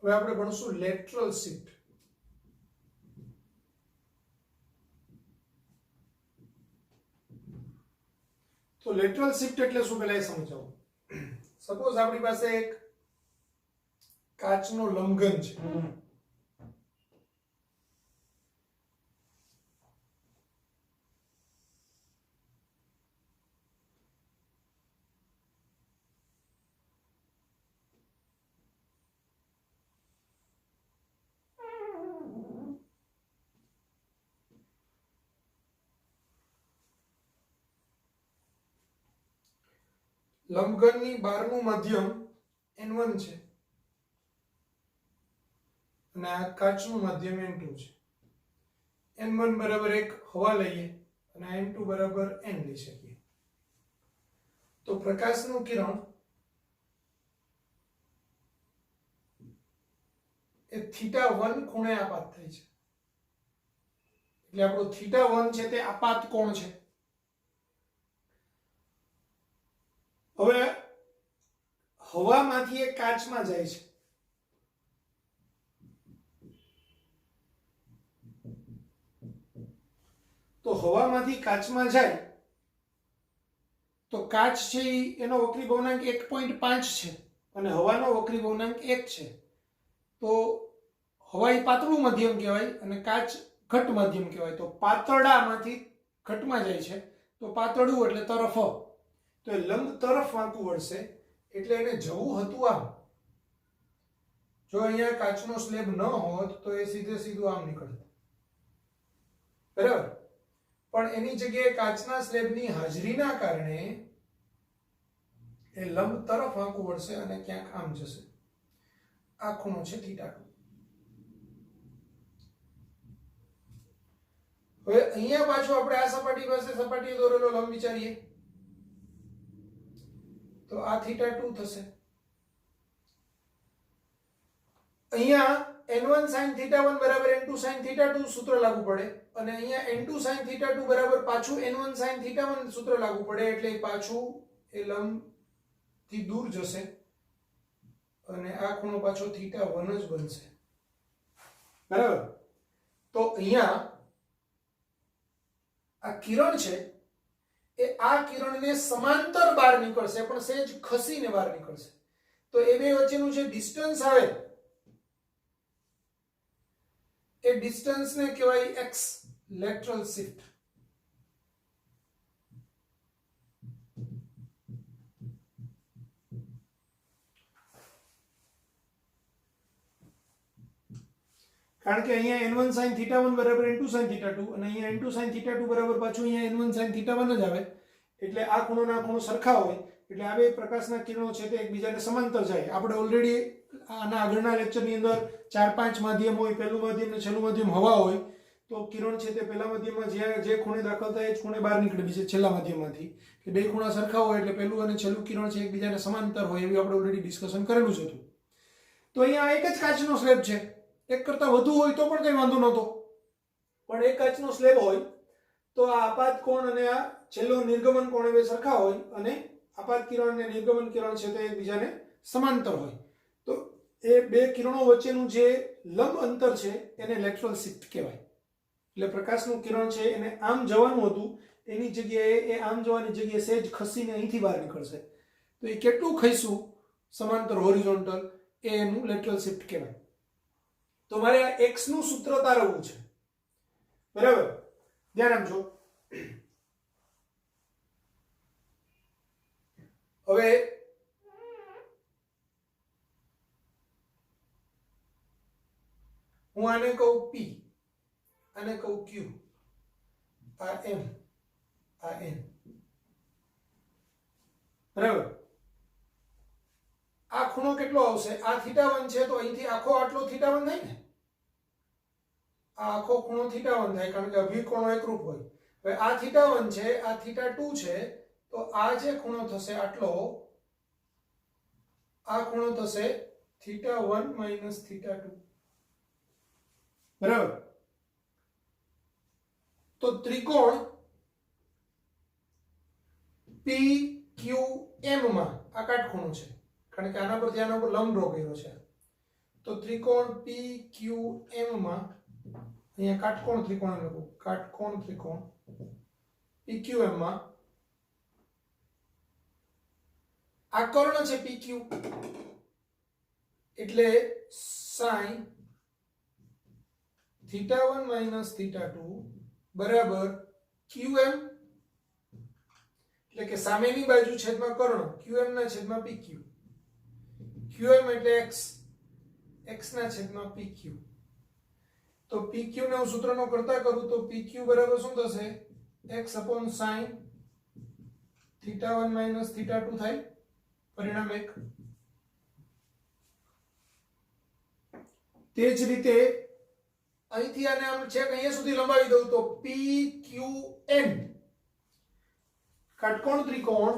હવે આપણે ભણશું lateral shift. તો લેટરલ શિફ્ટ એટલે શું પહેલા એ સમજાવું. સપોઝ આપણી પાસે એક કાચનો લંબઘન છે. લંબઘનની બહારનું માધ્યમ n1 છે અને આ કાચનું માધ્યમ n2 છે. n1 બરાબર 1 હવા લઈએ અને n2 બરાબર n લઈ શકીએ. તો પ્રકાશનું કિરણ એ θ1 ખૂણે આપાત થાય છે. એટલે આપણો θ1 છે તે આપાત કોણ છે. હવે હવામાંથી એ કાચમાં જાય છે. તો હવામાંથી કાચમાં જાય તો કાચ છે એનો વક્રી ભવનાંક 1.5 છે અને હવાનો વક્રી ભવનાંક 1 છે. તો હવા એ પાતળું માધ્યમ કહેવાય અને કાચ ઘટ માધ્યમ કહેવાય. તો પાતળામાંથી ઘટમાં જાય છે તો પાતળું એટલે તરફ. તો એ લંબ તરફ વાંકું વળશે એટલે એને જવું હતું આમ. જો અહીંયા કાચનો સ્લેબ ન હોત તો એ સીધે સીધું આમ નીકળત, બરાબર. પણ એની જગ્યાએ કાચના સ્લેબની હાજરીના કારણે એ લંબ તરફ વાંકું વળશે અને ક્યાંક આમ જશે. આ ખૂણો છે θ2. હવે અહીંયા પાછું આપણે આ સપાટી પાસે સપાટીએ દોરેલો લંબ વિચારીએ તો આ θ2 થશે. અહીંયા n1 sin θ1 બરાબર n2 sin θ2 સૂત્ર લાગુ પડે અને અહીંયા n2 sin θ2 બરાબર પાછું n1 sin θ1 સૂત્ર લાગુ પડે એટલે પાછું એ લંબ થી દૂર જશે અને આ ખૂણો પાછો θ1 જ બનશે, બરાબર. તો અહીંયા આ કિરણ છે એ આ કિરણને સમાંતર બહાર નીકળશે પણ સહેજ ખસીને બહાર નીકળશે. તો એ બે વચ્ચેનું જે ડિસ્ટન્સ આવે એ ડિસ્ટન્સને કહેવાય x, લેટરલ શિફ્ટ. કારણ કે અહીંયા n1 sin θ1 બરાબર n2 sin θ2 અને અહીંયા n2 sin θ2 બરાબર પાછું અહીંયા n1 sin θ1 જ આવે. એટલે આ ખૂણોના ખૂણો સરખા હોય એટલે આ બે પ્રકાશના કિરણો છે તે એકબીજાને સમાંતર જાય. આપણે ઓલરેડી આના આગળના લેક્ચરની અંદર 4-5 માધ્યમ હોય, પહેલું માધ્યમ ને છેલ્લું માધ્યમ હવા હોય તો કિરણ છે તે પહેલા માધ્યમમાં જે ખૂણે દાખલ થાય એ જ ખૂણે બહાર નીકળે બીજે છેલ્લા માધ્યમમાંથી. કે બે ખૂણા સરખા હોય એટલે પહેલું અને છેલ્લું કિરણ છે એકબીજાને સમાંતર હોય એવી આપણે ઓલરેડી ડિસ્કશન કરેલું છે. તો અહીંયા એક જ કાચનો સ્લેબ છે. એક કરતા વધુ હોય તો પણ કઈ વાંધો નહોતો, પણ એક કાચનો સ્લેબ હોય તો આ આપાત કોણ અને આ છેલ્લો નિર્ગમન કોણ એ સરખા હોય અને આપાત કિરણ અને નિર્ગમન કિરણ છે તે એકબીજાને સમાંતર હોય. તો એ બે કિરણો વચ્ચેનું જે લંબ અંતર છે એને લેટરલ શિફ્ટ કહેવાય. એટલે પ્રકાશનું કિરણ છે એને આમ જવાનું હતું એની જગ્યાએ એ આમ જવાની જગ્યાએ સહેજ ખસીને અહીંથી બહાર નીકળશે. તો એ કેટલું ખસ્યું સમાંતર હોરિઝોન્ટલ એ એનું લેટરલ શિફ્ટ કહેવાય. તો મારે આ x નું સૂત્ર તારવવું છે, બરાબર. ધ્યાન આપજો. હવે હું આને કહું p, આને કહું q, આ m, આ n, બરાબર. આ ખૂણો કેટલો આવશે? આ θ1 છે તો અહીંથી આખો આટલો θ1 થાય ને. આ આખો ખૂણો θ1 થાય કારણ કે અભિકોણો એકરૂપ હોય. હવે આ θ1 છે, આ θ2 છે તો આ જે ખૂણો થશે આટલો, આ ખૂણો થશે θ1 - θ2, બરાબર. તો ત્રિકોણ PQM માં આ કાટખૂણો છે કારણ કે આના પરથી આના પર લંબ ડ્રો કર્યો છે. તો ત્રિકોણ PQM માં અહીંયા કાટકોણ ત્રિકોણ લખો, કાટકોણ ત્રિકોણ PQM માં આ કર્ણ છે PQ એટલે sin θ1 minus θ2 બરાબર QM એટલે કે સામેની બાજુ છેદમાં કર્ણ QM ના છેદમાં PQ, QM એટલે x, x ના છેદમાં PQ. તો PQ ને હું સૂત્રનો કરતા કરું તો PQ બરાબર શું થશે x upon sin θ1 minus θ2 થાય, પરિણામ 1. તે જ રીતે અહીંથી આને આમ છેક અહીંયા સુધી લંબાવી દઉં તો PQN કાટકોણ ત્રિકોણ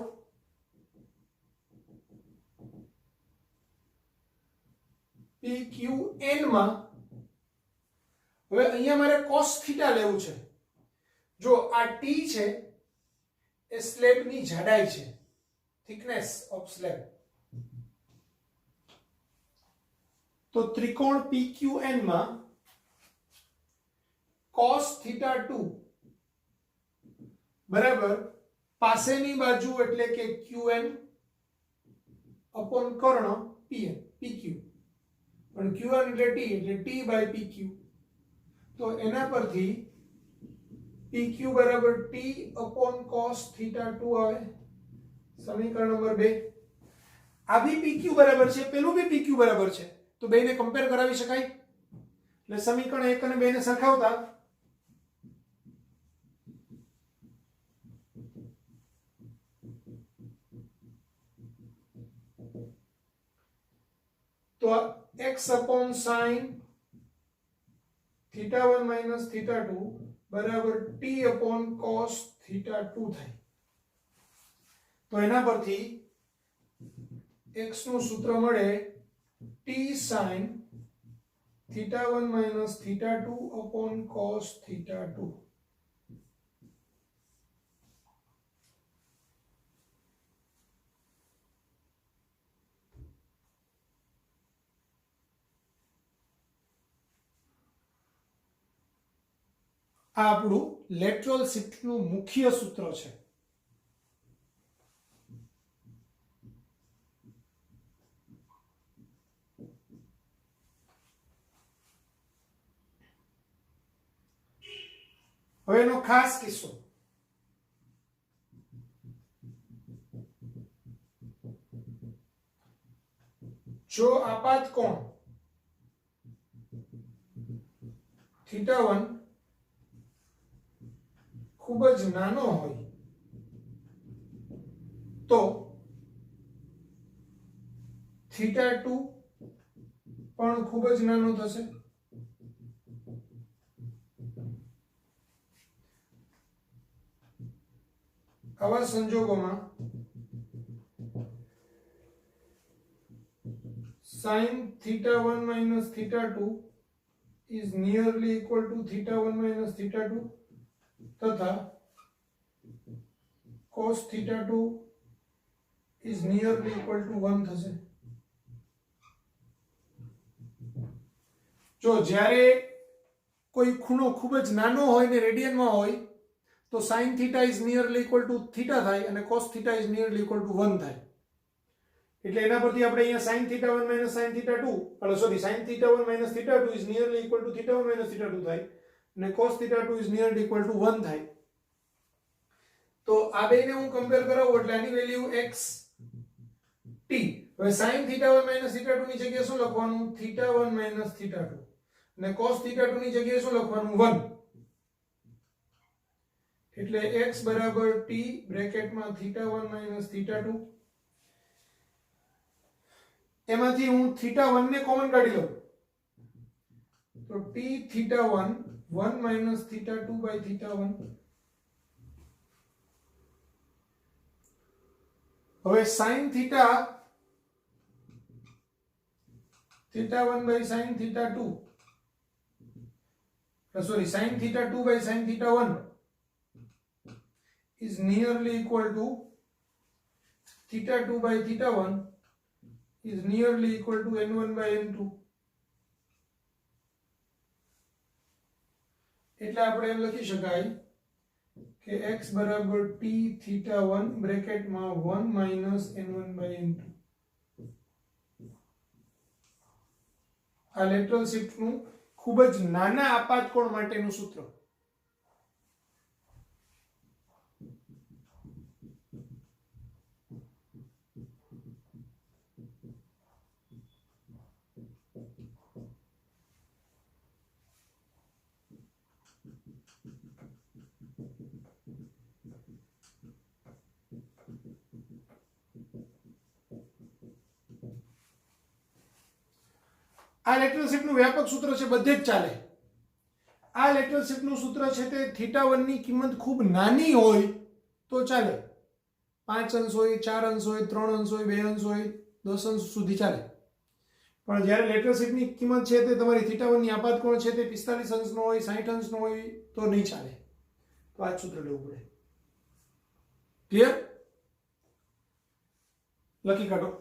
PQN માં હવે અહીંયા મારે cos થીટા લેવું છે. જો આ T છે એ સ્લેબની જાડાઈ છે, thickness of slab. તો ત્રિકોણ PQN માં cos θ2 બરાબર પાસેની બાજુ એટલે કે QN અપોન કર્ણ PN PQ, પણ QN એટલે T by PQ. તો એના પરથી PQ બરાબર T upon cos θ2 આવે, સમીકરણ નંબર 2. આ બી PQ બરાબર છે, પેલું બી PQ બરાબર છે, તો બેને કમ્પેર કરાવી શકાય. એટલે સમીકરણ 1 અને 2 ને સરખાવતા તો x upon sin θ1 minus θ2 બરાબર t upon cos θ2 થાય. તો એના પરથી x નું સૂત્ર મળે t sin θ1 minus θ2 upon cos θ2. આ આપણું લેટરલ શિફ્ટનું મુખ્ય સૂત્ર છે. હવે એનો ખાસ કિસ્સો, જો આપાત કોણ θ1 ખૂબ જ નાનો હોય તો θ2 પણ ખૂબ જ નાનો થશે. આવા સંજોગોમાં sin θ1 minus θ2 is nearly equal to θ1 minus θ2 તથા cos θ2 is nearly equal to 1 થશે. જો જ્યારે કોઈ ખૂણો ખૂબ જ નાનો હોય ને રેડિયનમાં હોય તો sin θ is nearly equal to θ થાય અને cos θ is nearly equal to 1 થાય. એટલે એના પરથી આપણે અહીંયા sin θ1 minus sin θ2 sin θ1 minus θ2 is nearly equal to θ1 minus θ2 થાય અને cos θ2 is nearly equal to 1 થાય. તો આ બેને હું કમ્પેર કરાવું એટલે આની વેલ્યુ x t. હવે sin θ1 minus θ2 ની જગ્યાએ શું લખવાનું θ1 minus θ2 અને cos θ2 ની જગ્યાએ શું લખવાનું 1. એટલે x બરાબર t બ્રેકેટમાં θ1 minus θ2. એમાંથી હું θ1 ને કોમન કાઢી લઉં તો t θ1 1 minus θ2 by θ1. હવે sin θ1 by sin θ2 sin θ2 by sin θ1 is nearly equal to θ2 by θ1 is nearly equal to n1 by n2. એટલે આપણે એમ લખી શકાય કે x બરાબર t θ1 બ્રેકેટમાં 1 માઇનસ n1/n2. આ લેટરલ શિફ્ટનું ખૂબ જ નાના આપાત કોણ માટેનું સૂત્ર. આ લેટરલ શિફ્ટનું વ્યાપક સૂત્ર છે, બધે જ ચાલે. આ લેટરલ શિફ્ટનું સૂત્ર છે તે θ1 ની કિંમત ખૂબ નાની હોય તો ચાલે. 5 અંશ હોય, 4 અંશ હોય, 3 અંશ હોય, 2 અંશ હોય, 10 અંશ સુધી ચાલે. પણ જ્યારે લેટરલ શિફ્ટની કિંમત છે તે તમારી θ1 ની આપાત કોણ છે તે 45 અંશનો હોય, 60 અંશનો હોય તો નહીં ચાલે. તો આ જ સૂત્ર લેવું પડે. ક્લિયર? લખી કાઢો.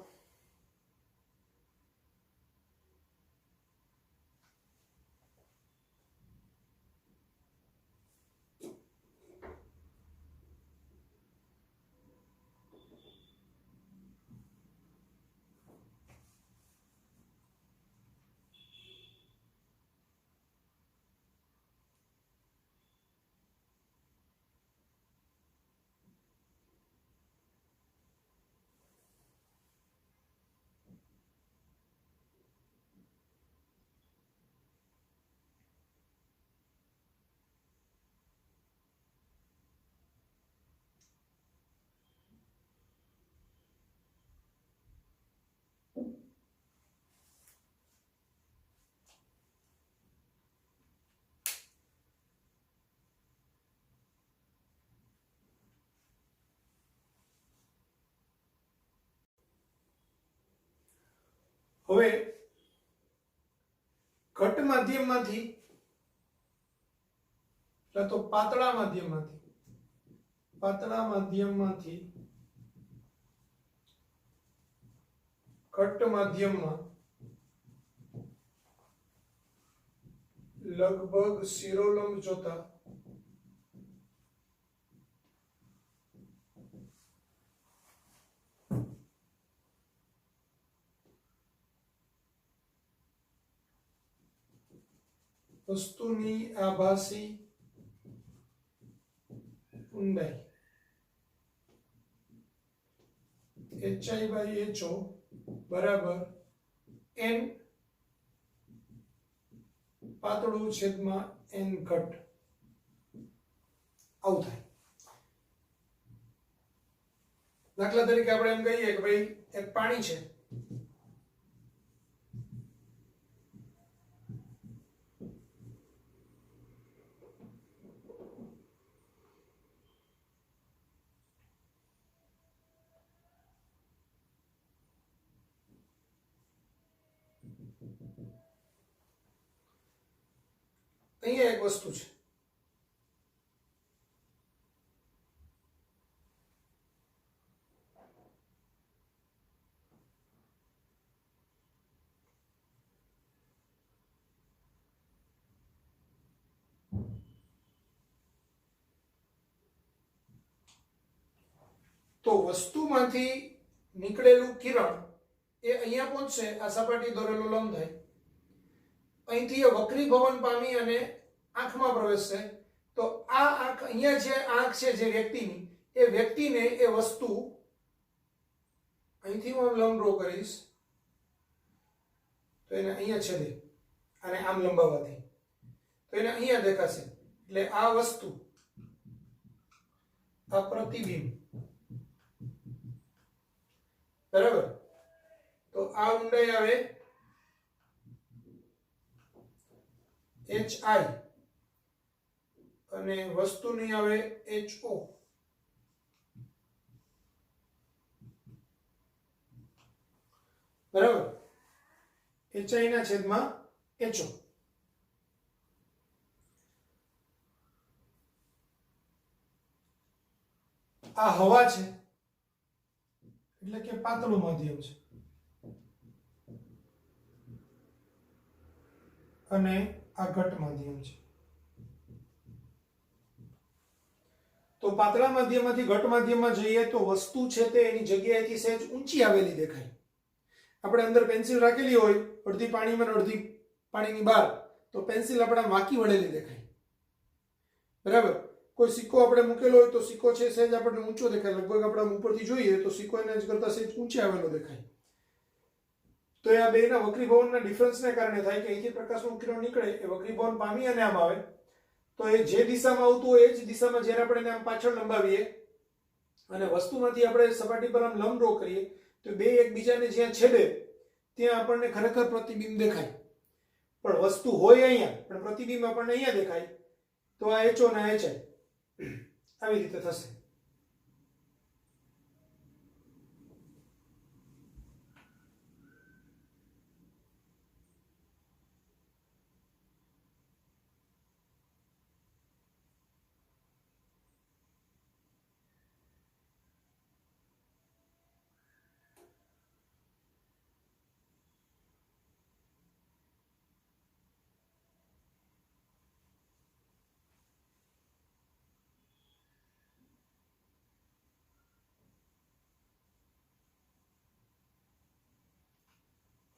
હવે ઘટ માધ્યમમાંથી એટલે તો પાતળા માધ્યમમાંથી ઘટ માધ્યમમાં લગભગ શિરોલંબ જોતા વસ્તુની આભાસી ઊંડાઈ hi/ho બરાબર n પાતળું છેદમાં n ઘટ. આવું થાય. દાખલા તરીકે આપણે એમ કહીએ કે ભાઈ એક પાણી છે, અહીંયા એક વસ્તુ છે, તો વસ્તુમાંથી નીકળેલું કિરણ એ અહીંયા પહોંચશે, આ સપાટી દોરેલો લંબ થાય, અહીંથી એ વક્રીભવન પામી અને આંખમાં પ્રવેશશે. તો આ આંખ અહીંયા જે આંખ છે જે વ્યક્તિની, એ વ્યક્તિને એ વસ્તુ અહીંથી હું લંબ ડ્રો કરીશ તો એને અહીંયા છેદે અને આમ લંબાવવાથી તો એને અહીંયા દેખાશે. એટલે આ વસ્તુ, આ પ્રતિબિંબ, બરાબર, તો આ ઊંડાઈ આવે hi અને વસ્તુની આવે ho. બરાબર, hi ના છેદમાં ho. આ હવા છે એટલે કે પાતળું માધ્યમ છે અને આ ઘટ માધ્યમ છે. તો પાતળા માધ્યમમાંથી ઘટ માધ્યમમાં જઈએ તો વસ્તુ છે તે એની જગ્યાએથી સહેજ ઊંચી આવેલી દેખાય. આપણે અંદર પેન્સિલ રાખેલી હોય અડધી પાણીમાં ને અડધી પાણીની બહાર, તો પેન્સિલ આપણે વાંકી વળેલી દેખાય. બરાબર. કોઈ સિક્કો આપણે મૂકેલો હોય તો સિક્કો છે સહેજ આપણને ઊંચો દેખાય, લગભગ આપણે ઉપરથી જોઈએ તો સિક્કો એના કરતા સહેજ ઊંચે આવેલો દેખાય. તો આ બેના વક્રીભવનના ડિફરન્સને કારણે થાય કે અહીંથી પ્રકાશનું કિરણ નીકળે એ વક્રીભવન પામી અને આમ આવે, તો એ જે દિશામાં આવતું હોય એ જ દિશામાં જ્યારે આપણે એને આમ પાછળ લંબાવીએ અને વસ્તુમાંથી આપણે સપાટી પર આમ લંબ ડ્રો કરીએ તો બે એકબીજાને જ્યાં છેદે ત્યાં આપણને ખરેખર પ્રતિબિંબ દેખાય. પણ વસ્તુ હોય અહીંયા પણ પ્રતિબિંબ આપણને અહીંયા દેખાય, તો આ HO અને HI આવી રીતે થશે.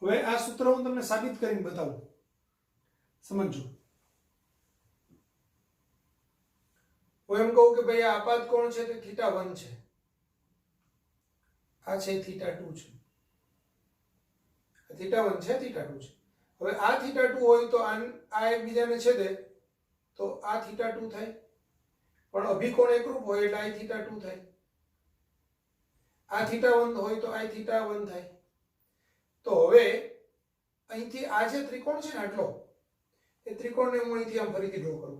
હવે આ સૂત્ર હું તમને સાબિત કરીને બતાવું, સમજો. હું એમ કહું કે ભાઈ આ આપાત કોણ છે તે θ1 છે, આ છે θ2 છે, θ1 છે θ2 છે. હવે આ θ2 હોય તો આ એકબીજાને છેદે તો આ θ2 થાય, પણ અભિકોણ એકરૂપ હોય એટલે આ θ2 થાય. આ θ1 હોય તો આ θ1 થાય. તો હવે અહીંથી આ જે ત્રિકોણ છે ને આટલો, એ ત્રિકોણને હું અહીંથી આમ ફરીથી ડ્રો કરું.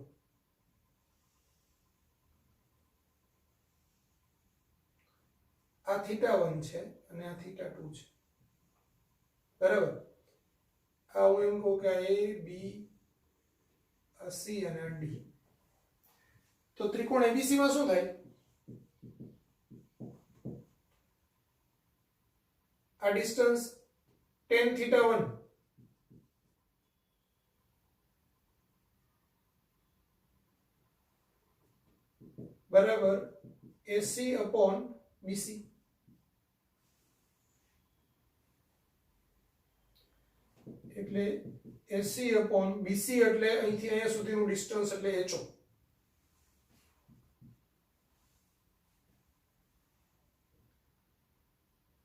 આ θ1 છે અને આ θ2 છે. બરાબર. આ હું એમ કહું કે આ A B આ C અને આ D. તો ત્રિકોણ ABC માં શું થાય? આ ડિસ્ટન્સ tan θ1 બરાબર AC upon BC. એટલે AC upon BC એટલે અહીંથી અહીંયા સુધીનું ડિસ્ટન્સ એટલે HO.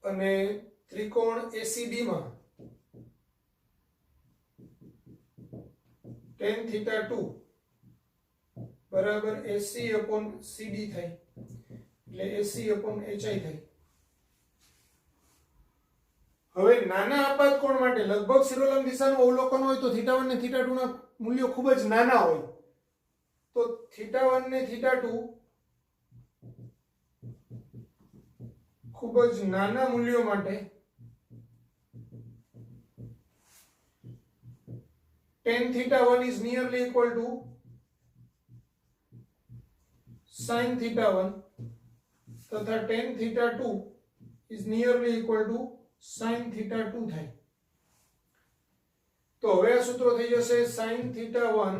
અને ત્રિકોણ ACB માં tan θ2 બરાબર AC upon CD થાય, એટલે AC upon HI થાય. હવે નાના આપાત કોણ માટે લગભગ શિરોલંબ દિશાનું અવલોકન હોય તો θ1 ને θ2 ના મૂલ્યો ખૂબ જ નાના હોય, તો θ1 ને θ2 ખૂબ જ નાના મૂલ્યો માટે tan θ1 is nearly equal to sin θ1 તથા tan θ2 is nearly equal to sin θ2 થાય. તો હવે આ સૂત્રો થઈ જશે sin θ1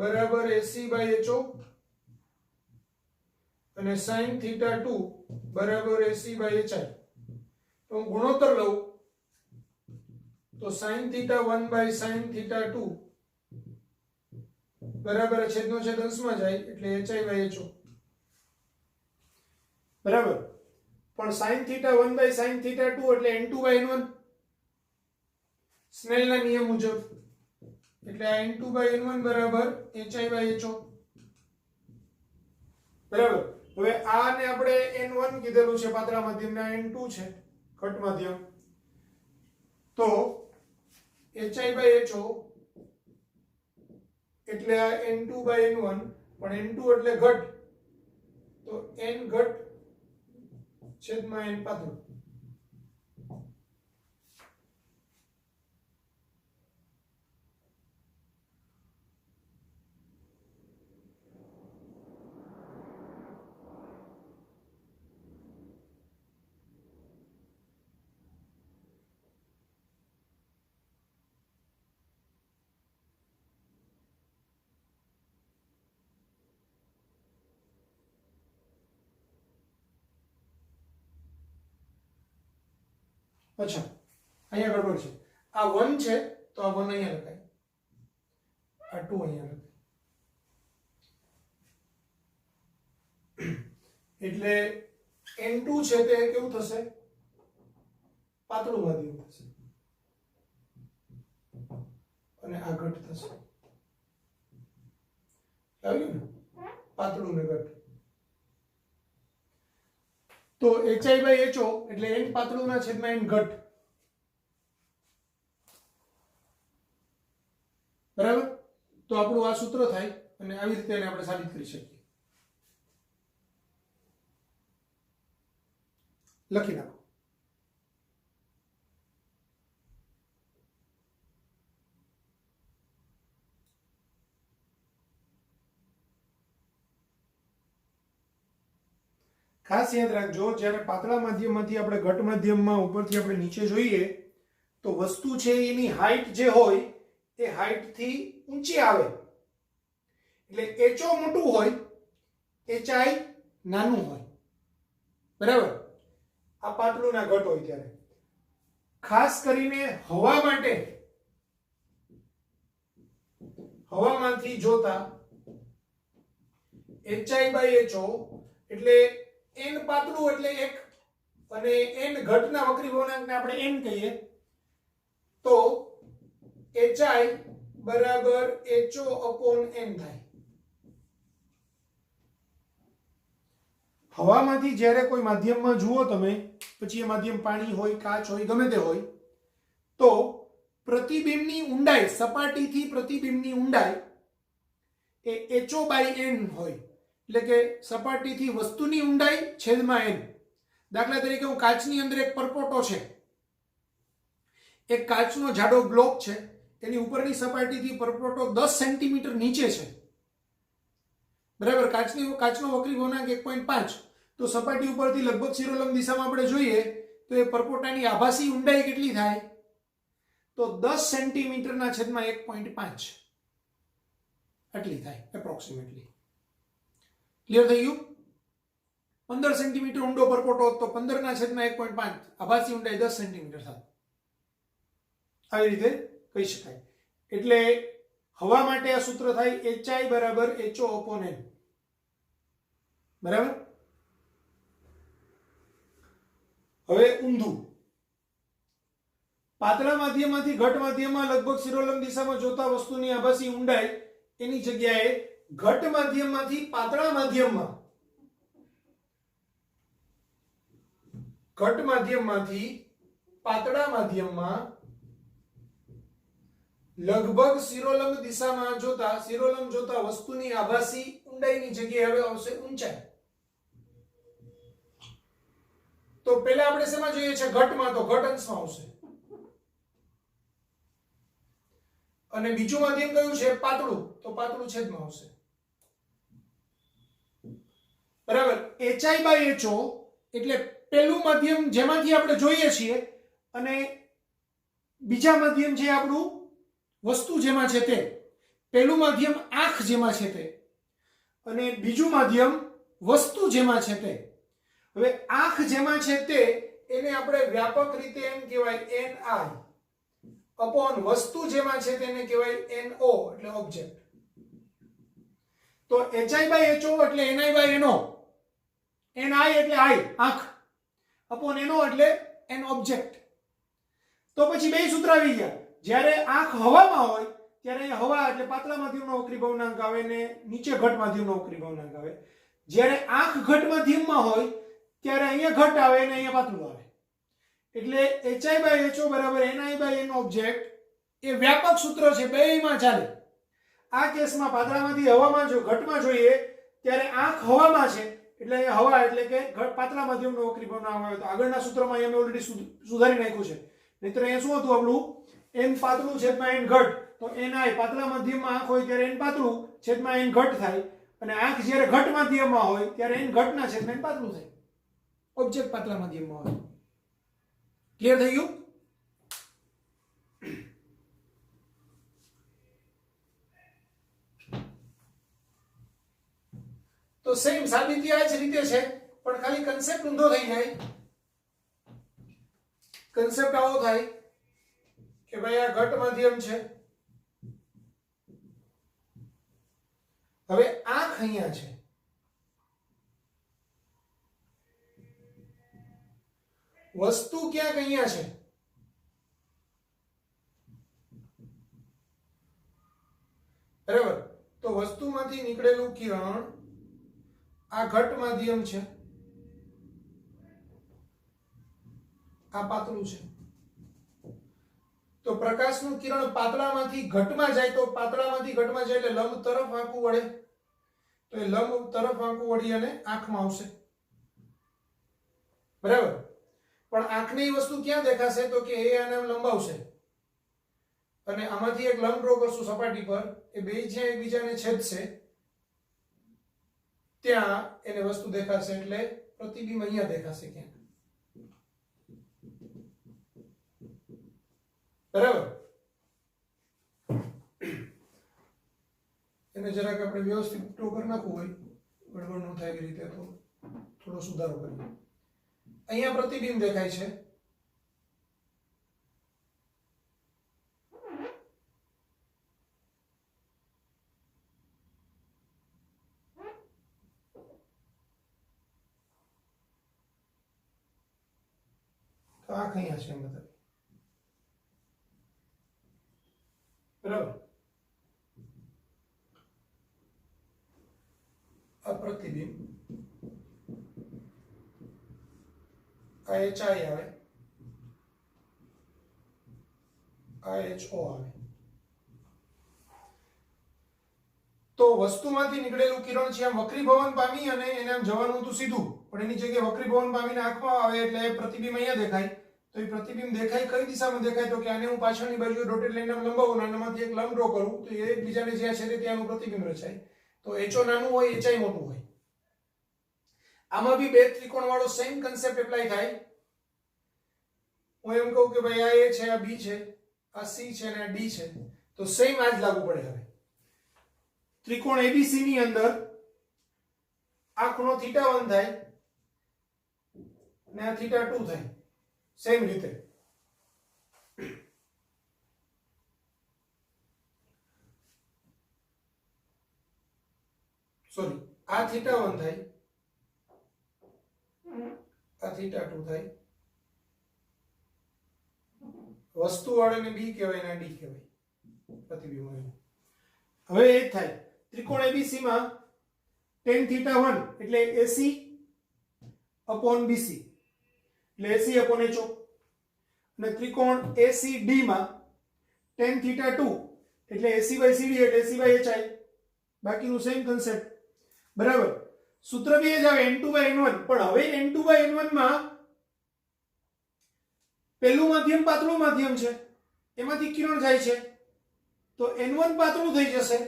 બરાબર AC by HO અને sin θ2 બરાબર AC by HI. તો હું ગુણોત્તર લઉં તો sin θ1 by sin θ2 બરાબર છેદનો છેદ અંશમાં જાય એટલે HI by HO. બરાબર. પણ sin θ1 by sin θ2 એટલે n2 by n1 સ્નેલના નિયમ મુજબ, એટલે આ n2 by n1 બરાબર HI by HO. બરાબર. હવે આને આપણે n1 કીધેલું છે પાતળા માધ્યમને, આ n2 છે ઘટ માધ્યમ, તો HI by HO એટલે આ n2 by n1, પણ n2 એટલે ઘટ, તો n ઘટ છેદમાં n પાતળું. અચ્છા, અહીંયા ગડબડ છે. આ 1 છે તો આ 1 અહીંયા લખાય, આ 2 અહીંયા લખાય. એટલે N2 છે તે કેવું થશે? પાતળું માધ્યમ થશે અને આ ઘટ થશે. આવ્યું ને? પાતળું ને ઘટ. તો HI/HO એટલે N પાતળું ના છેદમાં N ઘટ. બરાબર? તો આપણું આ સૂત્ર થાય અને આવી રીતે એને આપણે સાબિત કરી શકીએ. લખી નાખો. ખાસ યાદ રાખજો, જ્યારે પાતળા માધ્યમમાંથી આપણે ઘટ માધ્યમમાં ઉપરથી આપણે નીચે જોઈએ તો વસ્તુ છે એની હાઈટ જે હોય એ હાઈટ થી ઊંચી આવે. એટલે HO મોટું હોય, HI નાનું હોય. બરાબર? આ પાતળું ના ઘટ હોય ત્યારે ખાસ કરીને હવામાંથી જોતા HI/HO એટલે N પાતળું એટલે 1 અને N ઘટના વક્રી ભવનાંકને આપણે n કહીએ તો HI બરાબર HO/n થાય. હવામાંથી જ્યારે કોઈ માધ્યમમાં જુઓ તમે, પછી એ માધ્યમ પાણી હોય, કાચ હોય, ગમે તે હોય, તો પ્રતિબિંબની ઊંડાઈ, સપાટીથી પ્રતિબિંબની ઊંડાઈ એ HO/n હોય. એટલે કે સપાટીથી વસ્તુની ઊંડાઈ છેદમાં n. દાખલા તરીકે હું કાચની અંદર એક પરપોટો છે, એક કાચનો જાડો બ્લોક છે, એની ઉપરની સપાટીથી પરપોટો 10 સેન્ટીમીટર નીચે છે. બરાબર? કાચનો વક્રી ભવનાંક 1.5. તો સપાટી ઉપરથી લગભગ શિરોલંબ દિશામાં આપણે જોઈએ તો એ પરપોટાની આભાસી ઊંડાઈ કેટલી થાય? તો 10 સેન્ટીમીટરના છેદમાં 1.5 આટલી થાય એપ્રોક્સિમેટલી. ક્લિયર થઈ ગયું? 15 સેન્ટીમીટર ઊંડો પરપોટો તો 15 ના છેદમાં 1.5 આભાસી ઊંડાઈ 10 સેન્ટીમીટર થાય. આવી રીતે કહી શકાય. એટલે હવા માટે આ સૂત્ર થાય HI બરાબર HO/n. બરાબર? હવે ઊંધું. પાતળા માધ્યમમાંથી ઘટ માધ્યમમાં લગભગ શિરોલંબ દિશામાં જોતા વસ્તુની આભાસી ઊંડાઈ એની જગ્યાએ ઘટ માધ્યમમાંથી પાતળા માધ્યમમાં, ઘટ માધ્યમમાંથી પાતળા માધ્યમમાં લગભગ શિરોલંબ દિશામાં જોતા વસ્તુની આભાસી ઊંડાઈની જગ્યાએ હવે આવશે ઊંચાઈ. તો પહેલા આપણે શેમાં જોઈએ છે? ઘટમાં. તો ઘટ અંશમાં આવશે. અને બીજું માધ્યમ કયું છે? પાતળું. તો પાતળું છેદમાં આવશે. બરાબર? HI/HO એટલે પહેલું માધ્યમ જેમાંથી આપણે જોઈએ છીએ અને બીજા માધ્યમ છે આપણું વસ્તુ જેમાં છે તે. પહેલું માધ્યમ આંખ જેમાં છે તે અને બીજું માધ્યમ વસ્તુ જેમાં છે તે. હવે આંખ જેમાં છે તે એને આપણે વ્યાપક રીતે એમ કહેવાય NI અપોન વસ્તુ જેમાં છે તેને કહેવાય NO એટલે ઓબ્જેક્ટ. તો HI/HO એટલે NI/NO. NI એટલે I આંખ અપોન NO એટલે N ઓબ્જેક્ટ. તો પછી બે સૂત્ર આવી ગયા. જ્યારે આંખ હવામાં હોય ત્યારે હવા એટલે પાતળા માધ્યમનો વક્રી ભવનાંક આવે ને નીચે ઘટ માધ્યમનો વક્રી ભવનાંક આવે. જ્યારે આંખ ઘટ માધ્યમમાં હોય ત્યારે અહીંયા ઘટ આવે અને અહીંયા પાતળું આવે. એટલે HI/HO બરાબર NI/N ઓબ્જેક્ટ એ વ્યાપક સૂત્ર છે, બેયમાં ચાલે. આ કેસમાં પાતળામાંથી હવામાં જો ઘટમાં જોઈએ ત્યારે આંખ હવામાં છે એટલે અહીંયા હવા એટલે કે પાતળા માધ્યમનો વક્રી ભવનાંક આવે. તો આગળના સૂત્રમાં અહીંયા મેં ઓલરેડી સુધારી નાખ્યું છે. નહીતર અહીંયા શું હતું આપણું? n પાતળું છેદમાં n ઘટ. તો NI પાતળા માધ્યમમાં આંખ હોય ત્યારે n પાતળું છેદમાં n ઘટ થાય અને આંખ જ્યારે ઘટ માધ્યમમાં હોય ત્યારે n ઘટના છેદમાં n પાતળું થાય. ઓબ્જેક્ટ પાતળા માધ્યમમાં હોય. ક્લિયર થઈ ગયું? તો સેમ સાબિતી આ જ રીતે છે પણ ખાલી કન્સેપ્ટ ઊંધો થઈ જાય. કન્સેપ્ટ આવો થાય કે ભાઈ આ ઘટ માધ્યમ છે, હવે આંખ અહીંયા છે, વસ્તુ ક્યાંક અહીંયા છે, બરાબર? તો વસ્તુમાંથી નીકળેલું કિરણ આ ઘટ માધ્યમ છે, આ પાતળું છે. તો પ્રકાશનું કિરણ પાતળામાંથી ઘટમાં જાય તો પાતળામાંથી ઘટમાં જાય એટલે લંબ તરફ આંકવું વળે, તો એ લંબ તરફ આંકવું વળી અને આંખમાં આવશે, બરાબર? પણ આંખની વસ્તુ ક્યાં દેખાશે? તો કે એ આને લંબાવશે અને આમાંથી એક લંબ ડ્રો કરશું સપાટી પર, એ બે જ્યાં એકબીજાને છેદશે ત્યાં એને વસ્તુ દેખાશે, એટલે પ્રતિબિંબ અહીંયા દેખાશે ક્યાંક, બરાબર? એને જરાક આપણે વ્યવસ્થિત ડ્રો કરી નાખવું હોય, ગડબડ ન થાય એવી રીતે, તો થોડો સુધારો કરીએ. અહીંયા પ્રતિબિંબ દેખાય છે, તો આંખ અહીંયા છે એમ બતાવી, બરાબર? આ પ્રતિબિંબ, આ HI આવે, આ HO આવે. તો વસ્તુમાંથી નીકળેલું કિરણ છે આમ વક્રીભવન પામી અને એને આમ જવાનું હતું સીધું, પણ એની જગ્યાએ વક્રીભવન પામીને આંખમાં આવે એટલે પ્રતિબિંબ અહીંયા દેખાય. તો એ પ્રતિબિંબ દેખાય કઈ દિશામાં દેખાય? તો કે આને હું પાછળની બાજુએ ડોટેડ લાઈન આમ લંબાવું, આનામાંથી એક લંબ ડ્રો કરું, તો એ એકબીજાને જ્યાં છેદે ત્યાંનું પ્રતિબિંબ રચાય. તો HO નાનું હોય, HI મોટું હોય. આમાં બી બે ત્રિકોણ વાળો સેમ કન્સેપ્ટ એપ્લાય થાય. હું એમ કહું કે ભાઈ આ A છે, આ B છે, આ C છે અને આ D છે, તો સેમ આ જ લાગુ પડે. હવે ત્રિકોણ ABC ની અંદર આ ખૂણો θ1 થાય અને આ θ2 થાય, સેમ રીતે. સોરી, આ θ1 થાય, આ θ2 થાય. વસ્તુ વાળાને B કહેવાય અને D કહેવાય, પ્રતિબિંબ. હવે એ થાય ત્રિકોણ ABC માં tan θ1 એટલે AC upon BC એટલે AC upon HO, અને ત્રિકોણ ACD માં tan θ2 એટલે AC by CD એટલે AC by HI, બાકીનું સેમ કન્સેપ્ટ, બરાબર? સૂત્ર બી જ આવે N2 by N1, પણ હવે N2 by N1 માં પહેલું માધ્યમ પાતળું માધ્યમ છે, એમાંથી કિરણ જાય છે, તો N1 પાતળું થઈ જશે,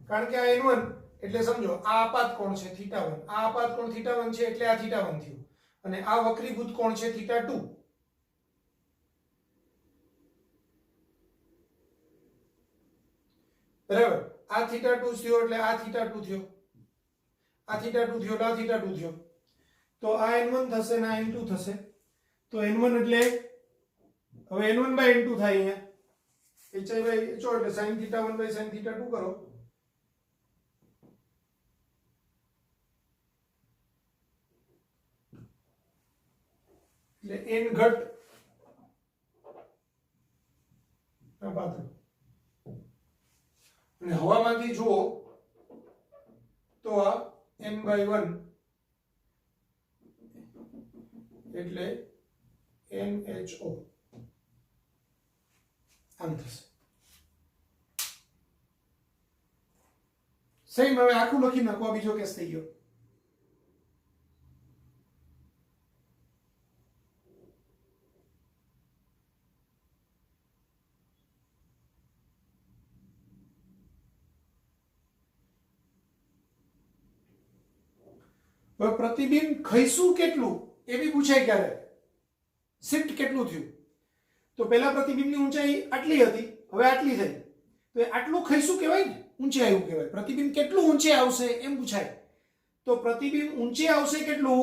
કારણ કે આ N1 એટલે સમજો આ આપાત કોણ છે θ1, આ આપાત કોણ θ1 છે એટલે આ θ1 થયું, અને આ વક્રીભૂત કોણ છે θ2. બરાબર? આ θ2 થયો એટલે આ θ2 થયો, આ θ2 થયો એટલે આ θ2 થયો, તો આ N1 થશે ને આ N2 થશે. તો N1 એટલે હવે N1 by N2 થાય, અહીંયા HI by HO એટલે sin θ1 by sin θ2 કરો, એટલે N ઘટ આ પાતળું. અને હવામાંથી જુઓ તો આ N by 1 એટલે NHO આમ થશે. સેમ. હવે આખું લખી નાખો, બીજો કેસ થઈ ગયો. હવે પ્રતિબિંબ ખઈશું કેટલું એ બી પૂછાય ક્યારે, શિફ્ટ કેટલું થયું. તો પહેલા પ્રતિબિંબની ઊંચાઈ આટલી હતી, હવે આટલી થઈ, તો એ આટલું ખઈશું કહેવાય ને, ઊંચે આવ્યું કહેવાય. પ્રતિબિંબ કેટલું ઊંચે આવશે એમ પૂછાય. તો પ્રતિબિંબ ઊંચે આવશે કેટલું?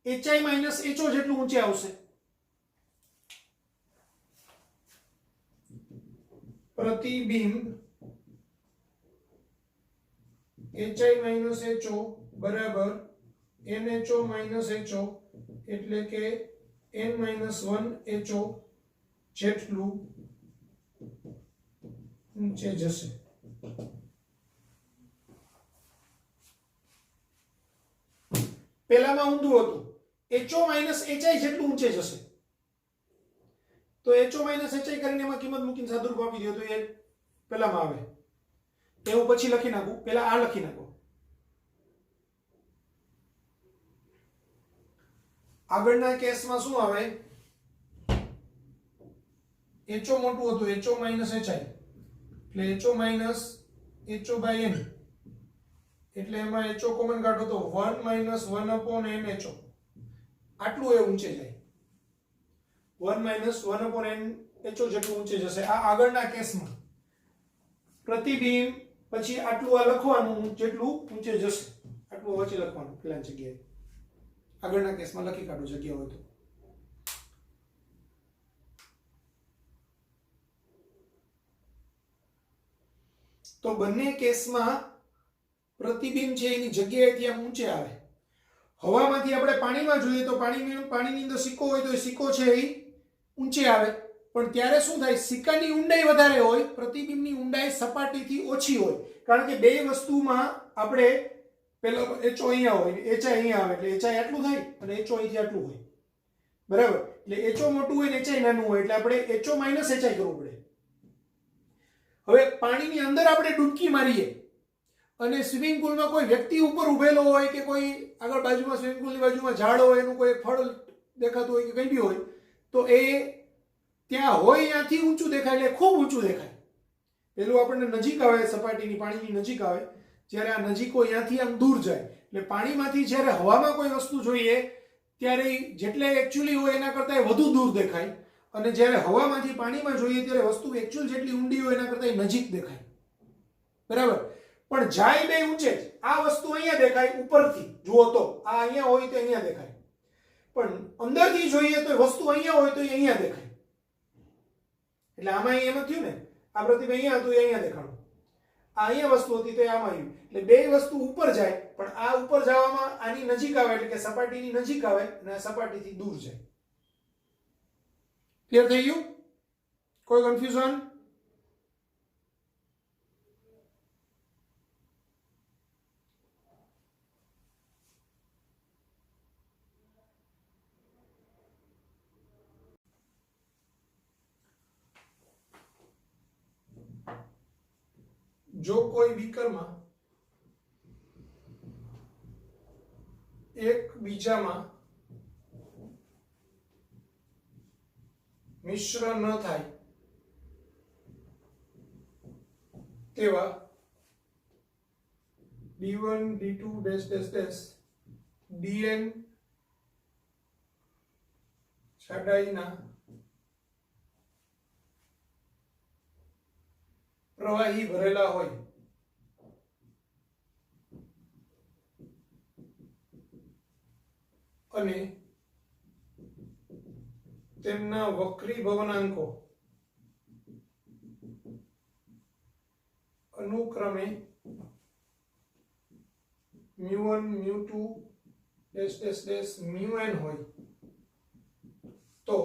HI - HO જેટલું ઊંચે આવશે. પ્રતિબિંબ HI માઇનસ HO બરાબર NHO માઇનસ HO એટલે કે N માઇનસ 1 HO જેટલું ઊંચે જશે. પેલામાં ઊંધું હતું. HO માઇનસ HI જેટલું ઊંચે જશે. તો HO માઇનસ HI કરીને એમાં કિંમત મૂકીને સાદુરૂપ આપી દો તો એ પેલામાં આવે. એ હું પછી લખી નાખું. પેલા આ લખી નાખો. આગળના કેસમાં શું આવે? HO મોટું હતું, HO માઇનસ HI એટલે HO minus HO by N એટલે એમાં HO કોમન કાઢો તો 1 માઇનસ 1 અપોન NHO આટલું એ ઊંચે જાય. 1 માઇનસ 1 અપોન NHO જેટલું ઊંચે જશે. આ આગળના કેસમાં પ્રતિબિંબ પછી આટલું આ લખવાનું જેટલું ઊંચે જશે આટલું વચ્ચે લખવાનું પેલા જગ્યાએ. આગળના કેસમાં લખી કાઢો જગ્યા હોય તો બંને કેસમાં પ્રતિબિંબ છે એની જગ્યાએથી આમ ઊંચે આવે. હવામાંથી આપણે પાણીમાં જોઈએ તો પાણીની અંદર સિક્કો હોય તો એ સિક્કો છે એ ઊંચે આવે. પણ ત્યારે શું થાય? સિક્કાની ઊંડાઈ વધારે હોય, પ્રતિબિંબની ઊંડાઈ સપાટીથી ઓછી હોય. કારણ કે બે વસ્તુમાં આપણે પેલો HO અહીંયા હોય, HI અહીંયા આવે એટલે HI આટલું થાય અને HO અહીંથી આટલું હોય. બરાબર? એટલે HO મોટું હોય ને HI નાનું હોય એટલે આપણે HO માઇનસ HI કરવું પડે. હવે પાણીની અંદર આપણે ડૂબકી મારીએ અને સ્વિમિંગ પુલમાં કોઈ વ્યક્તિ ઉપર ઉભેલો હોય કે કોઈ આગળ બાજુમાં સ્વિમિંગ પુલની બાજુમાં ઝાડ હોય, એનું કોઈ ફળ દેખાતું હોય કે કંઈ બી હોય તો એ ત્યાં હોય ત્યાંથી ઊંચું દેખાય એટલે ખૂબ ઊંચું દેખાય. પેલું આપણને નજીક આવે, સપાટીની પાણીની નજીક આવે, જ્યારે આ નજીક હોય ત્યાંથી આમ દૂર જાય. એટલે પાણીમાંથી જ્યારે હવામાં કોઈ વસ્તુ જોઈએ ત્યારે જેટલે એકચ્યુઅલી હોય એના કરતાં વધુ દૂર દેખાય અને જ્યારે હવામાંથી પાણીમાં જોઈએ ત્યારે વસ્તુ એકચ્યુઅલ જેટલી ઊંડી હોય એના કરતાં નજીક દેખાય. બરાબર? પણ જાય બે ઊંચે જ. આ વસ્તુ અહીંયા દેખાય ઉપરથી જુઓ તો આ અહીંયા હોય તો અહીંયા દેખાય, પણ અંદરથી જોઈએ તો વસ્તુ અહીંયા હોય તો એ અહીંયા દેખાય. એટલે આમાં એમ થયું ને, આ પ્રતિબિંબ અહીંયા હતું એ અહીંયા દેખાણું, આ અહીંયા વસ્તુ હતી તો એ આમાં આવ્યું. એટલે બે વસ્તુ ઉપર જાય પણ આ ઉપર જવામાં આની નજીક આવે એટલે કે સપાટીની નજીક આવે અને આ સપાટીથી દૂર જાય. ક્લિયર થઈ ગયું? કોઈ કન્ફ્યુઝન? જો કોઈ બીકરમાં એક બીજામાં મિશ્ર ન થાય તેવા D1 D2 dash dash dash DN જાડાઈના પ્રવાહી ભરેલા હોય અને તેમના વક્રી ભવનાંકો અનુક્રમે μ1 μ2 ડેશ ડેશ ડેશ μn હોય તો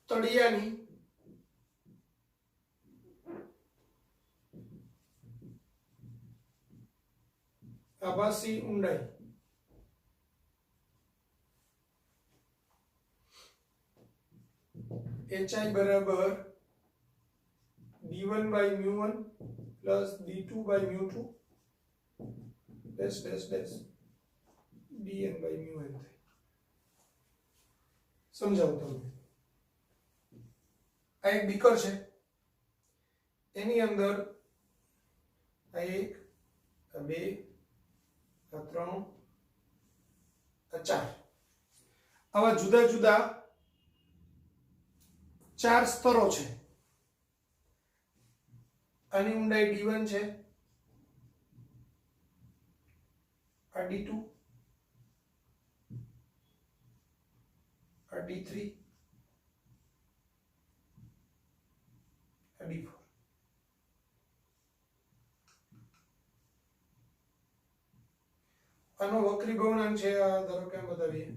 તળિયાની આભાસી ઊંડાઈ HI બરાબર D1 by μ1 plus D2 by μ2 dash dash dash DN by μn થાય. સમજાવું તમને. આ એક બીકર છે, એની અંદર આ એક, આ બે, આ ત્રણ, આ ચાર આવા જુદા જુદા ચાર સ્તરો છે. આની ઊંડાઈ D1 છે, આ D2, આ D3, આ આનો વક્રી ભવનાંક છે આ ધારો કે આમ બતાવીએ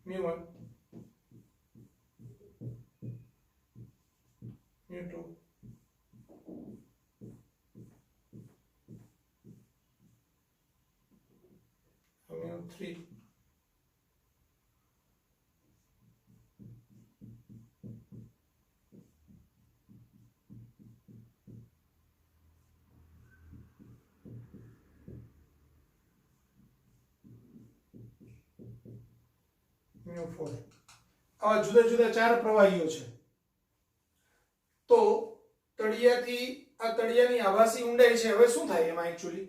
μ1 μ2 μ3 μ4 આવા જુદા જુદા ચાર પ્રવાહીઓ છે તો તળિયાથી આ તળિયાની આભાસી ઊંડાઈ છે હવે શું થાય એમાં એક્ચ્યુઅલી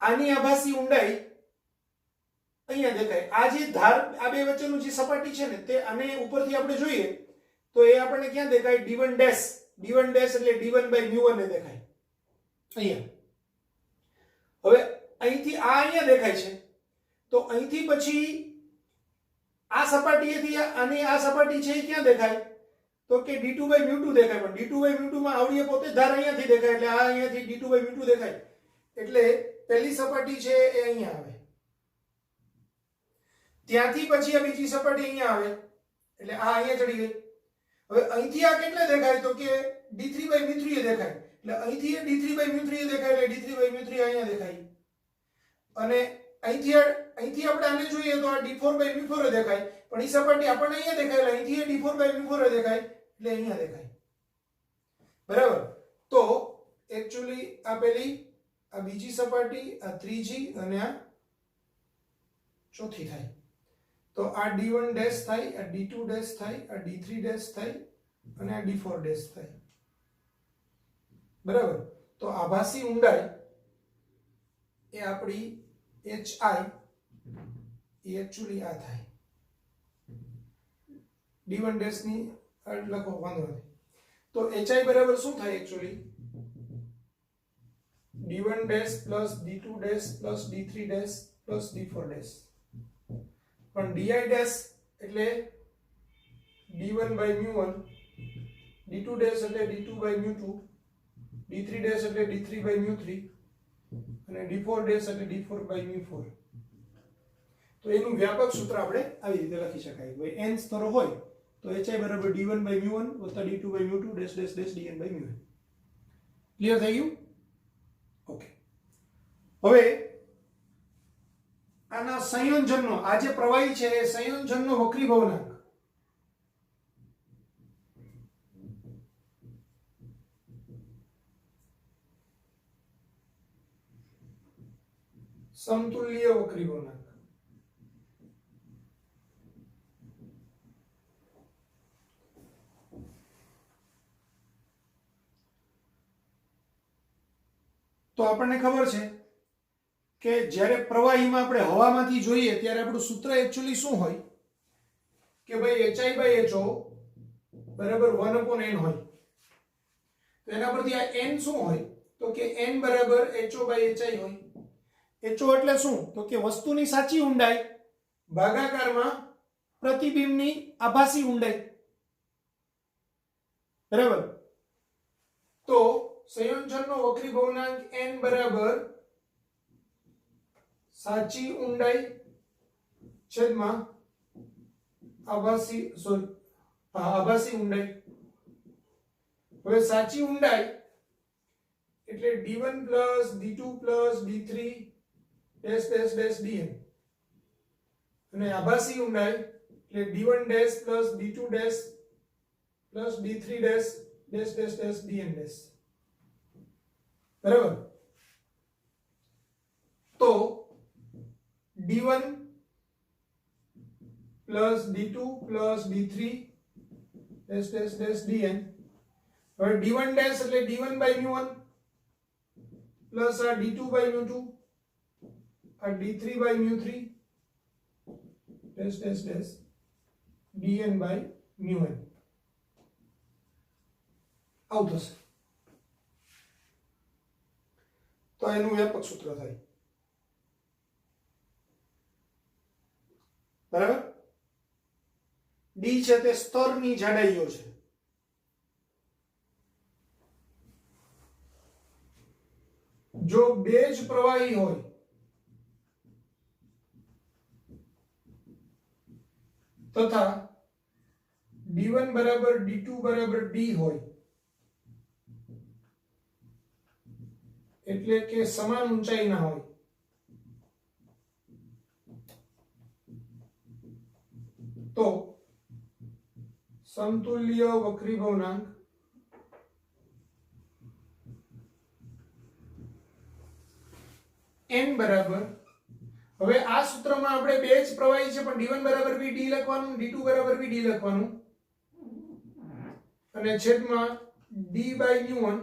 આની આભાસી ઊંડાઈ અહીંયા દેખાય આ જે ધાર આ બે વચ્ચેનું જે સપાટી છે ને તે આને ઉપરથી આપણે જોઈએ તો એ આપણને ક્યાં દેખાય d1 ડેશ એટલે d1/μ1 ને દેખાય અહીંયા હવે અહીંથી આ અહીંયા દેખાય છે તો અહીંથી પછી આ સપાટીએથી અને આ સપાટી છે એ ક્યાં દેખાય તો કે d2/μ2 દેખાય પણ d2/μ2 માં આવડીએ પોતે ધાર અહીંયાથી દેખાય એટલે આ અહીંયાથી d2/μ2 દેખાય એટલે પહેલી સપાટી છે એ અહીંયા આવે ત્યાંથી પછી આ બીજી સપાટી અહીંયા આવે એટલે આ અહીંયા ચડી ગઈ હવે અહીંથી આ કેટલે દેખાય તો કે d3/μ3 એ દેખાય એટલે અહીંથી d3/μ3 એ દેખાય એટલે d3/μ3 અહીંયા દેખાય અને અહીંથી આપણે આને જોઈએ તો આ d4/μ4 એ દેખાય પણ એ સપાટી આપણને અહીંયા દેખાય એટલે અહીંથી d4/μ4 એ દેખાય એટલે અહીંયા દેખાય બરાબર તો એક્ચ્યુઅલી આ પેલી આ બીજી સપાટી આ ત્રીજી અને આ ચોથી થાય તો આ d1 ડેશ થાય આ d2 ડેશ થાય આ d3 ડેશ થાય અને આ d4 ડેશ થાય બરાબર તો આભાસી ઊંડાઈ એ આપણી hi એ એક્ચ્યુઅલી આ થાય d1 ડેશ ની લખો વાંધો નથી તો hi બરાબર શું થાય actually d1 dash plus d2 dash plus d3 dash plus d4 dash પણ di ડેશ એટલે d1/μ1 d2 ડેશ એટલે d2/μ2 d3 ડેશ એટલે d3/μ3 અને d4 ડેશ એટલે d4/μ4 તો એનું વ્યાપક સૂત્ર આપણે આવી રીતે લખી શકાય ભાઈ n સ્તરો હોય તો hi બરાબર d1/μ1 d2/μ2 dash dash dash dn/μn clear થઈ ગયું ઓકે હવે આના સંયોજનનો આ જે પ્રવાહી છે એ સંયોજનનો વક્રી ભવનાંક સમતુલ્ય વક્રી ભવનાંક તો આપણને ખબર છે કે જ્યારે પ્રવાહીમાં આપણે હવામાંથી જોઈએ ત્યારે આપણું સૂત્ર એક્ચ્યુઅલી શું હોય કે ભાઈ hi/ho બરાબર 1/n હોય તો એના પરથી આ n શું હોય તો કે n બરાબર ho/hi હોય ho એટલે શું તો કે વસ્તુની સાચી ઊંડાઈ ભાગાકારમાં પ્રતિબિંબની આભાસી ઊંડાઈ બરાબર તો સંયોજનનો વક્રી ભવનાંક n બરાબર સાચી ઊંડાઈ છેદમાં આભાસી ઊંડાઈ હવે સાચી ઊંડાઈ એટલે d1 d2 d3 dash dash dash dn અને આભાસી ઊંડાઈ એટલે d1 dash d2 dash d3 dash dash dash dash dn dash બરાબર તો d1 d2 d3 dash dash dash dn હવે d1 ડેશ એટલે d1/μ1 પ્લસ આ d2/μ2 આ d3/μ3 dash dash dash dn/μn આવું થશે તો એનું વ્યાપક સૂત્ર થાય બરાબર ડી છે તે સ્તરની જાડાઈઓ છે જો બે જ પ્રવાહી હોય તથા d1 બરાબર d2 બરાબર d હોય એટલે કે સમાન ઊંચાઈના હોય તો સમતુલ્ય વક્રીભવનાંક n બરાબર, હવે આ સૂત્રમાં આપણે બે જ પ્રવાહી છે પણ d1 બરાબર b d લખવાનું, d2 બરાબર b d લખવાનું અને છેદમાં d by μ1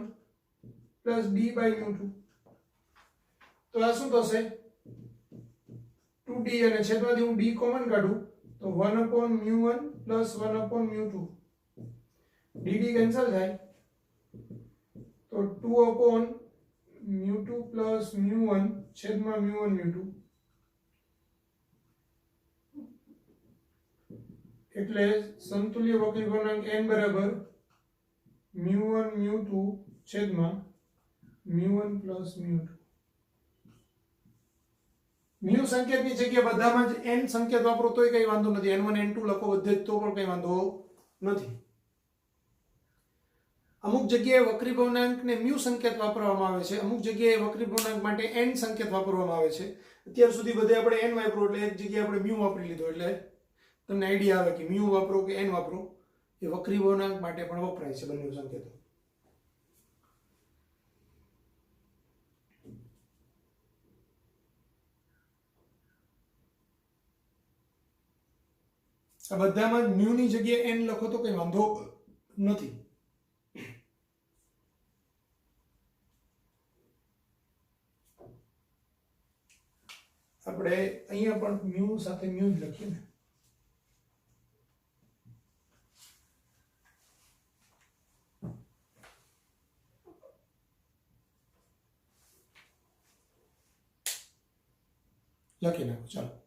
plus d by μ2. તો આ શું થશે 2d અને છેદમાંથી હું d કોમન કાઢું તો 1 upon μ1 plus 1 upon μ2 dd cancel થાય તો 2 upon μ2 પ્લસ μ1 છેદમાં μ1 μ2 એટલે સમતુલ્ય વક્રીભવનાંક n બરાબર μ1 μ2 છેદમાં μ1 પ્લસ μ2. મ્યુ સંકેતની જગ્યાએ બધામાં જ n સંકેત વાપરો તોય કઈ વાંધો નથી, n1 n2 લખો બધે જ તો પણ કઈ વાંધો નથી. અમુક જગ્યાએ વક્રીભવનાંકને મ્યુ સંકેત વાપરવામાં આવે છે, અમુક જગ્યાએ વક્રીભવનાંક માટે n સંકેત વાપરવામાં આવે છે. અત્યાર સુધી બધે આપણે n વાપરો એટલે એક જગ્યાએ આપણે મ્યુ વાપરી લીધો એટલે તમને આઈડિયા આવે કે મ્યુ વાપરો કે n વાપરો એ વક્રીભવનાંક માટે પણ વપરાય છે બંને સંકેતો. આ બધામાં મ્યુ ની જગ્યાએ n લખો તો કઈ વાંધો નથી. આપણે અહીંયા પણ મ્યુ સાથે મ્યુ જ લખીએ ને. લખી નાખો ચાલો.